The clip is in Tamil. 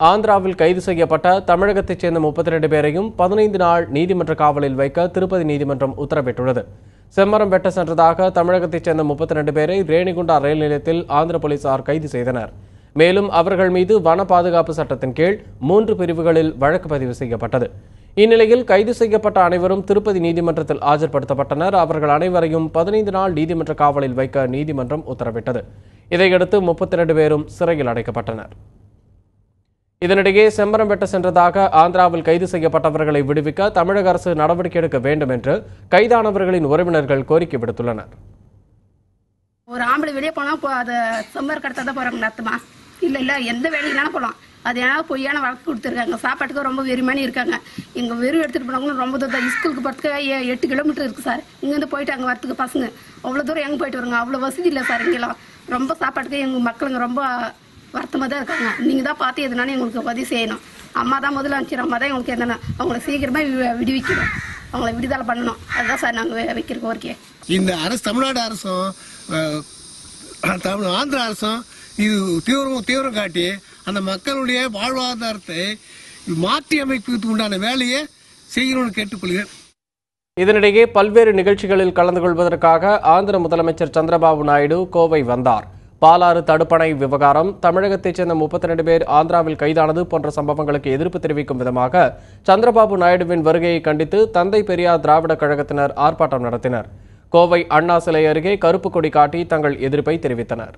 ஆந்திராவில் கைது செய்யப்பட்ட தமிழகத்தைச் சேர்ந்த 32 பேரையும் 15 நாள் நீதிமன்ற காவலில் வைக்க திருப்பதி நீதிமன்றம் உத்தரவிட்டுள்ளது. செம்மரம் வெட்ட சென்றதாக தமிழகத்தைச் சேர்ந்த 32 பேரை ரேணிகுண்டா ரயில் நிலையத்தில் ஆந்திர போலீசார் கைது செய்தனர். மேலும் அவர்கள் மீது வன பாதுகாப்பு சட்டத்தின் கீழ் 3 பிரிவுகளில் வழக்கு பதிவு செய்யப்பட்டது. இந்நிலையில் கைது செய்யப்பட்ட அனைவரும் திருப்பதி நீதிமன்றத்தில் ஆஜர்படுத்தப்பட்டனர். அவர்கள் அனைவரையும் 15 நாள் நீதிமன்ற காவலில் வைக்க நீதிமன்றம் உத்தரவிட்டது. இதையடுத்து 32 பேரும் சிறையில் அடைக்கப்பட்டனர். இதனிடையே செம்மரம் வெட்ட சென்றதாக ஆந்திராவில் கைது செய்யப்பட்டவர்களை விடுவிக்க தமிழக அரசு நடவடிக்கை எடுக்க வேண்டும் என்று கைதானவர்களின் உறவினர்கள் கோரிக்கை விடுத்துள்ளனர். ஒரு ஆம்பளை வெளியே போனா அதை செம்மரம் கடத்தான் போறாங்க நடத்துமா இல்ல எந்த வேலைக்குனாலும் போகலாம். அது ஏன்னா பொய்யான வழக்கு கொடுத்துருக்காங்க. சாப்பாட்டுக்கு ரொம்ப வெறுமனி இருக்காங்க. எங்க வெறும் எடுத்துட்டு போனாங்களும் ரொம்ப தூரம் ஸ்கூலுக்கு போறதுக்கு 8 கிலோமீட்டர் இருக்கு சார். இங்கேருந்து போயிட்டு அங்கே வரத்துக்கு பசங்க அவ்வளோ தூரம் எங்கே போயிட்டு வருங்க. அவ்வளோ வசதி இல்லை சார். இங்கெல்லாம் ரொம்ப சாப்பாட்டுக்கு எங்கள் மக்களுங்க ரொம்ப வருத்தமாக தான் இருக்காங்க. நீங்கள் தான் பார்த்து எதுனாலும் எங்களுக்கு உதவி செய்யணும். அம்மா தான் முதல்ல அனுப்பிச்சிடும். அம்மா தான் எங்களுக்கு எதனா அவங்கள சீக்கிரமாக விடுவிக்கணும். அவங்கள விடுதலை பண்ணணும். அதுதான் சார் நாங்கள் வைக்கிற கோரிக்கை. இந்த அரசு தமிழ்நாடு அரசும் ஆந்திர அரசும் இது தீவிரம் காட்டி அந்த மக்களுடைய வாழ்வாதாரத்தை மாற்றி அமைப்பதற்கு உண்டான வேலையை செய்யணும்னு கேட்டுக்கொள்கிறேன். இதனிடையே பல்வேறு நிகழ்ச்சிகளில் கலந்து கொள்வதற்காக ஆந்திர முதலமைச்சர் சந்திரபாபு நாயுடு கோவை வந்தார். பாலாறு தடுப்பணை விவகாரம், தமிழகத்தைச் சேர்ந்த 32 பேர் ஆந்திராவில் கைதானது போன்ற சம்பவங்களுக்கு எதிர்ப்பு தெரிவிக்கும் விதமாக சந்திரபாபு நாயுடுவின் வருகையை கண்டித்து தந்தை பெரியார் திராவிட கழகத்தினர் ஆர்ப்பாட்டம் நடத்தினர். கோவை அண்ணா சிலை அருகே கருப்பு கொடி காட்டி தங்கள் எதிர்ப்பை தெரிவித்தனர்.